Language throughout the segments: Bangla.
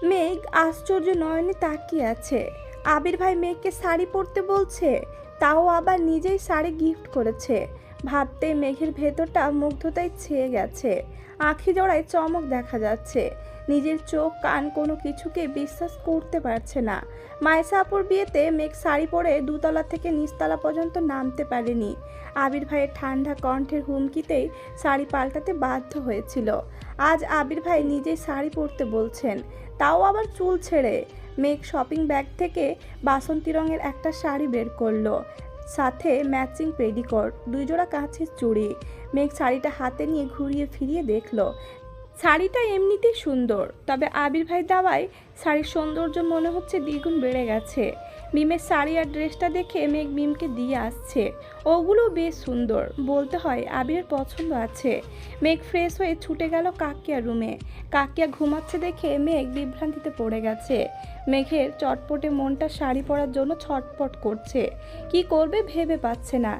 মেঘ আশ্চর্য নয়নে তাকিয়ে আছে। আবির ভাই মেঘকে শাড়ি পরতে বলছে, তাও আবার নিজেই শাড়ি গিফট করেছে। ভাবতেই মেঘের ভেতরটা মুগ্ধতায় ছেয়ে গেছে। আঁখি জোড়ায় চমক দেখা যাচ্ছে। নিজের চোখ কান কোনো কিছুকে বিশ্বাস করতে পারছে না। মাইসা আপুর বিয়েতে মেঘ শাড়ি পরে দুতলা থেকে নিচতলা পর্যন্ত নামতে পারেনি। আবির ভাইয়ের ঠান্ডা কণ্ঠের হুমকিতেই শাড়ি পাল্টাতে বাধ্য হয়েছিল। আজ আবির ভাই নিজেই শাড়ি পরতে বলছেন, তাও আবার চুল ছেড়ে। মেঘ শপিং ব্যাগ থেকে বাসন্তী রঙের একটা শাড়ি বের করলো, সাথে ম্যাচিং পেডিকোট, 2 জোড়া কাঁচের চুড়ি। মেঘ শাড়িটা হাতে নিয়ে ঘুরিয়ে ফিরিয়ে দেখলো। শাড়িটা এমনিতেই সুন্দর, তবে আবির ভাই দাওয়ায় শাড়ির সৌন্দর্য মনে হচ্ছে দ্বিগুণ বেড়ে গেছে। মিমের শাড়ি আর ড্রেসটা দেখে মেঘ মিমকে দিয়ে আসছে। ওগুলো বেশ সুন্দর, বলতে হয় আবিরের পছন্দ আছে। মেঘ ফ্রেশ হয়ে ছুটে গেল কাকিয়ার রুমে। কাকিয়া ঘুমাচ্ছে দেখে মেঘ বিভ্রান্তিতে পড়ে গেছে। মেঘের চটপটে মনটা শাড়ি পরার জন্য ছটপট করছে। কি করবে ভেবে পাচ্ছে না।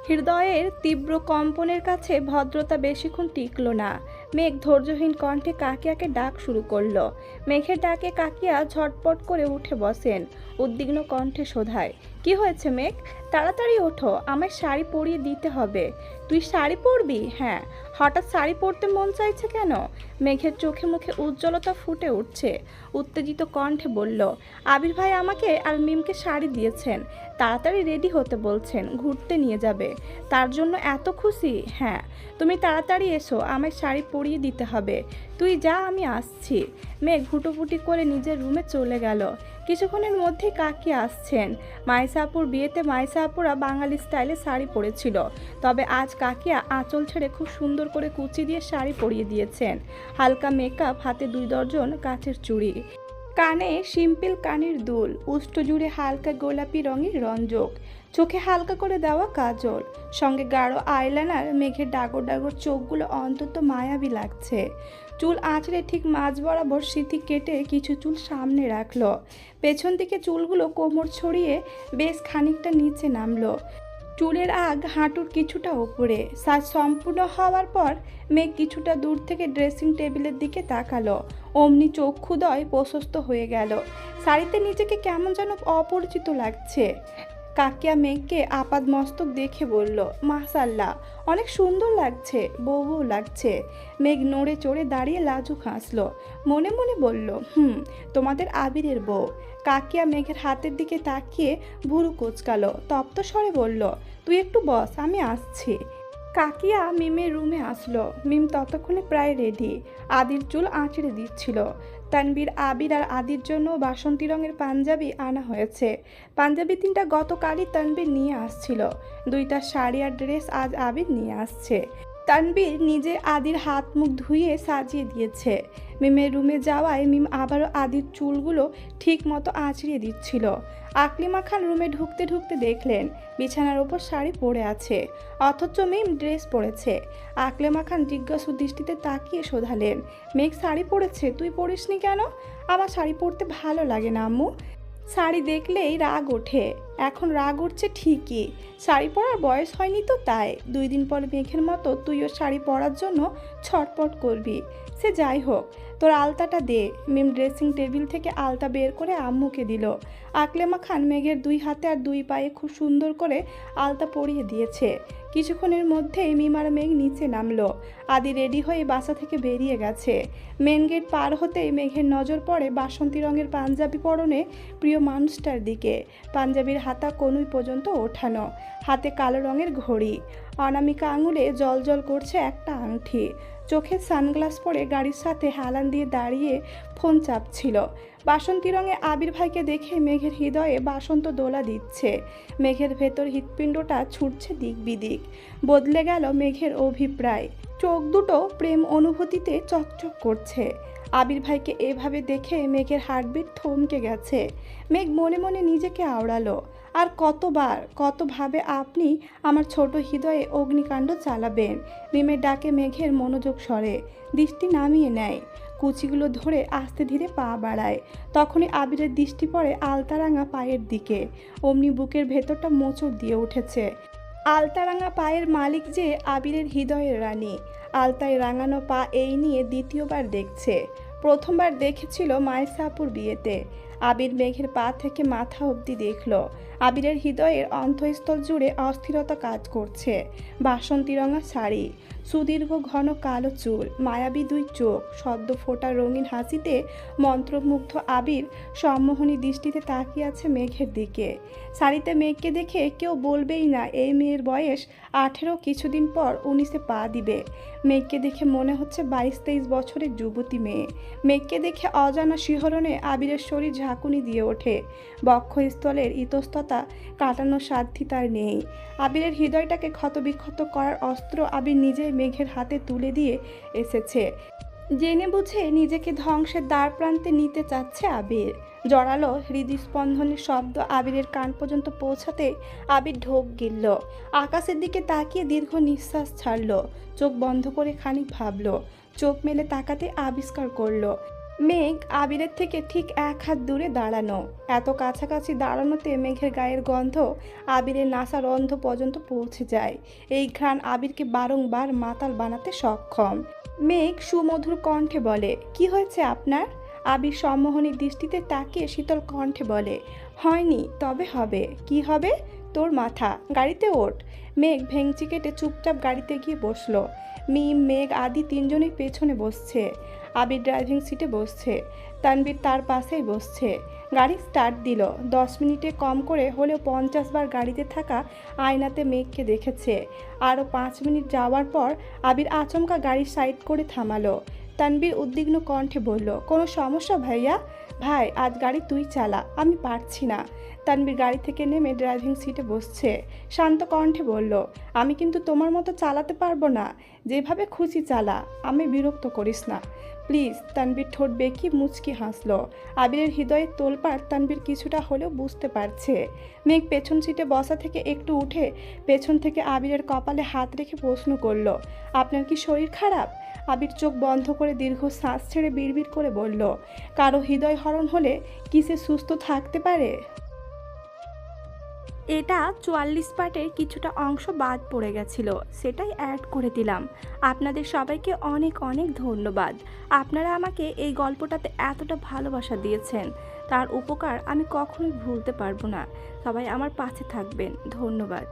হৃদয়ের তীব্র কম্পনের কাছে ভদ্রতা বেশিক্ষণ টিকল না। মেঘ ধৈর্যহীন কণ্ঠে কাকিয়াকে ডাক শুরু করলো। মেঘের ডাকে কাকিয়া ঝটপট করে উঠে বসেন। উদ্বিগ্ন কণ্ঠে শোধায়, কি হয়েছে মেঘ? তাড়াতাড়ি ওঠো, আমার শাড়ি পরিয়ে দিতে হবে। তুই শাড়ি পরবি? হ্যাঁ। হঠাৎ শাড়ি পরতে মন চাইছে কেন? মেঘের চোখে মুখে উজ্জ্বলতা ফুটে উঠছে। উত্তেজিত কণ্ঠে বলল, আবির ভাই আমাকে আর মিমকে শাড়ি দিয়েছেন, তাড়াতাড়ি রেডি হতে বলছেন, ঘুরতে নিয়ে যাবে। তার জন্য এত খুশি? হ্যাঁ। তুমি তাড়াতাড়ি এসো, আমায় শাড়ি পরিয়ে দিতে হবে। তুই যা, আমি আসছি। মেঘ হুটোপুটি করে নিজের রুমে চলে গেল। কিছুক্ষণের মধ্যেই কাকিয়া আসছেন। মাইসা আপুর বিয়েতে মাইসা আপুরা বাঙালি স্টাইলে শাড়ি পরেছিল, তবে আজ কাকিয়া আঁচল ছেড়ে খুব সুন্দর করে কুচি দিয়ে শাড়ি পরিয়ে দিয়েছেন। হালকা মেকআপ, হাতে 2 ডজন কাচের চুড়ি, কানে সিম্পল কানের দুল, উষ্ঠ জুড়ে হালকা গোলাপি রঙের রঞ্জক, চোখে হালকা করে দেওয়া কাজল, সঙ্গে গাঢ় আইলাইনার। মেঘের ডাগর ডাগর চোখগুলো অন্তত মায়াবী লাগছে। চুল আঁচড়ে ঠিক মাঝ বরাবর সিথি কেটে কিছু চুল সামনে রাখলো। পেছন দিকে চুলগুলো কোমর ছড়িয়ে বেশ খানিকটা নিচে নামলো। চুলের আগ হাঁটুর কিছুটা ওপরে। সাজ সম্পূর্ণ হওয়ার পর মেঘ কিছুটা দূর থেকে ড্রেসিং টেবিলের দিকে তাকালো। অমনি চক্ষুদয় প্রশস্ত হয়ে গেল। শাড়িতে নিজেকে কেমন যেন অপরিচিত লাগছে। কাকিয়া মেঘকে আপাদ মস্তক দেখে বলল, মাশাআল্লাহ, অনেক সুন্দর লাগছে, বউ বউ লাগছে। মেঘ নড়ে চড়ে দাঁড়িয়ে লাজুক হাসলো। মনে মনে বলল, তোমাদের আবিরের বউ। কাকিয়া মেঘের হাতের দিকে তাকিয়ে ভুরু কোচকালো। তপ্ত স্বরে বলল, তুই একটু বস, আমি আসছি। কাকিয়া মিমের রুমে আসলো। মিম ততক্ষণে প্রায় রেডি। আদির চুল আঁচড়ে দিচ্ছিল। তানবীর, আবির আর আদির জন্য বাসন্তী রঙের পাঞ্জাবি আনা হয়েছে। পাঞ্জাবি 3টা গতকালই তানবীর নিয়ে আসছিল। 2টা শাড়ি আর ড্রেস আজ আবির নিয়ে আসছে। তানবীর নিজে আদির হাত মুখ ধুইয়ে সাজিয়ে দিয়েছে। মিমের রুমে যাওয়ায় মিম আবারও আদির চুলগুলো ঠিক মতো আঁচড়িয়ে দিচ্ছিল। আকলিমা খান রুমে ঢুকতে ঢুকতে দেখলেন বিছানার ওপর শাড়ি পরে আছে, অথচ মিম ড্রেস পরেছে। আকলিমা খান জিজ্ঞাসু দৃষ্টিতে তাকিয়ে শোধালেন, মেঘ শাড়ি পরেছে, তুই পরিসনি কেন? আমার শাড়ি পরতে ভালো লাগে না আম্মু। শাড়ি দেখলেই রাগ ওঠে। এখন রাগ উঠছে ঠিকই, শাড়ি পরার বয়স হয়নি তো তাই। 2 দিন পর মেঘের মতো তুইও শাড়ি পরার জন্য ছটপট করবি। সে যাই হোক, তোর আলতাটা দে। মিম ড্রেসিং টেবিল থেকে আলতা বের করে আম্মুকে দিল। আকলেমা খান মেঘের 2 হাতে আর 2 পায়ে খুব সুন্দর করে আলতা পরিয়ে দিয়েছে। কিছুক্ষণের মধ্যেই মিম আর মেঘ নিচে নামলো। আদি রেডি হয়ে বাসা থেকে বেরিয়ে গেছে। মেন গেট পার হতেই মেঘের নজর পড়ে বাসন্তী রঙের পাঞ্জাবি পরনে প্রিয় মানুষটার দিকে। পাঞ্জাবির হাতা কনুই পর্যন্ত ওঠানো, হাতে কালো রঙের ঘড়ি, অনামিকা আঙুলে জল জল করছে একটা আংটি। চোখে সানগ্লাস পরে গাড়ির সাথে হেলান দিয়ে দাঁড়িয়ে ফোন চাপছিল। বাসন্তী রঙে আবির ভাইকে দেখে মেঘের হৃদয়ে বাসন্ত দোলা দিচ্ছে। মেঘের ভেতর হৃৎপিণ্ডটা ছুটছে দিক বিদিক। বদলে গেল মেঘের অভিপ্রায়। চোখ দুটো প্রেম অনুভূতিতে চকচক করছে। আবির ভাইকে এভাবে দেখে মেঘের হার্টবিট থমকে গেছে। মেঘ মনে মনে নিজেকে আওড়ালো, আর কতভাবে আপনি আমার ছোট হৃদয়ে অগ্নিকাণ্ড চালাবেন। মিমের ডাকে মেঘের মনোযোগ সরে, দৃষ্টি নামিয়ে নেয়, কুচিগুলো ধরে আস্তে ধীরে পা বাড়ায়। তখনই আবিরের দৃষ্টি পড়ে আলতারাঙা পায়ের দিকে। অমনি বুকের ভেতরটা মোচড় দিয়ে উঠেছে। আলতারাঙা পায়ের মালিক যে আবিরের হৃদয়ের রানী। আলতায় রাঙানো পা এই নিয়ে দ্বিতীয়বার দেখছে। প্রথমবার দেখেছিল মাইসাপুর বিয়েতে। আবির মেঘের পা থেকে মাথা অবধি দেখল। আবিরের হৃদয়ের অন্তঃস্থল জুড়ে অস্থিরতা কাজ করছে। বাসন্তী রঙা শাড়ি, সুদীর্ঘ ঘন কালো চুল, মায়াবী দুই চোখ, সদ্য ফোটা রঙিন হাসিতে মন্ত্রমুগ্ধ আবির সম্মোহনী দৃষ্টিতে তাকিয়ে আছে মেঘের দিকে। শাড়িতে মেঘকে দেখে কেউ বলবেই না এই মেয়ের বয়স 18, কিছুদিন পর 19-এ পা দিবে। মেঘকে দেখে মনে হচ্ছে 22-23 বছরের যুবতী মেয়ে। মেঘকে দেখে অজানা শিহরণে আবিরের শরীর ঝাঁকুনি দিয়ে ওঠে। বক্ষস্থলের ইতস্ততা কাটানোর সাধ্য তার নেই। আবিরের হৃদয়টাকে ক্ষতবিক্ষত করার অস্ত্র আবির নিজেই মেঘের হাতে তুলে দিয়ে এসেছে। জেনে বুঝে নিজেকে ধ্বংসের দ্বার প্রান্তে নিতে চাচ্ছে আবির। জড়ালো হৃদস্পন্দনের শব্দ আবিরের কান পর্যন্ত পৌঁছাতে আবির ঢোক গিলল। আকাশের দিকে তাকিয়ে দীর্ঘ নিঃশ্বাস ছাড়ল। চোখ বন্ধ করে খানিক ভাবল। চোখ মেলে তাকাতে আবিষ্কার করল মেঘ আবিরের থেকে ঠিক 1 হাত দূরে দাঁড়ানো। এত কাছাকাছি দাঁড়ানোতে মেঘের গায়ের গন্ধ আবিরের নাসারন্ধ্র পর্যন্ত পৌঁছে যায়। এই ঘ্রাণ আবিরকে বারংবার মাতাল বানাতে সক্ষম। মেঘ সুমধুর কণ্ঠে বলে, কি হয়েছে আপনার? আবির সম্মোহনী দৃষ্টিতে তাকিয়ে শীতল কণ্ঠে বলে, হয়নি, তবে হবে। কি হবে? তোর মাথা। গাড়িতে ওঠ। মেঘ ভেংচি কেটে চুপচাপ গাড়িতে গিয়ে বসলো। মিম, মেঘ আদি তিনজনই পেছনে বসছে। আবির ড্রাইভিং সিটে বসছে। তানবীর তার পাশেই বসছে। গাড়ি স্টার্ট দিল। 10 মিনিটে কম করে হলেও 50 বার গাড়িতে থাকা আয়নাতে মেঘকে দেখেছে। আরও 5 মিনিট যাওয়ার পর আবির আচমকা গাড়ি সাইড করে থামালো। তানবীর উদ্বিগ্ন কণ্ঠে বলল, কোনো সমস্যা ভাইয়া? ভাই, আজ গাড়ি তুই চালা, আমি পারছি না। তানবীর গাড়ি থেকে নেমে ড্রাইভিং সিটে বসছে। শান্ত কণ্ঠে বলল, আমি কিন্তু তোমার মতো চালাতে পারবো না। যেভাবে খুশি চালা, আমি বিরক্ত করিস না প্লিজ। তানবীর ঠোঁট বেঁকিয়ে মুচকি হাসল। আবিরের হৃদয়ে তোলপাড় তানবীর কিছুটা হলেও বুঝতে পারছে। মেঘ পেছন সিটে বসা থেকে একটু উঠে পেছন থেকে আবিরের কপালে হাত রেখে প্রশ্ন করল, আপনার কি শরীর খারাপ? আবির চোখ বন্ধ করে দীর্ঘ শ্বাস ছেড়ে বিড়বিড় করে বলল, কারো হৃদয় হরণ হলে কি সে সুস্থ থাকতে পারে? এটা 44 পার্টের কিছুটা অংশ বাদ পড়ে গেছিল, সেটাই অ্যাড করে দিলাম। আপনাদের সবাইকে অনেক অনেক ধন্যবাদ। আপনারা আমাকে এই গল্পটাতে এতটা ভালোবাসা দিয়েছেন, তার উপকার আমি কখনোই ভুলতে পারবো না। সবাই আমার পাশে থাকবেন। ধন্যবাদ।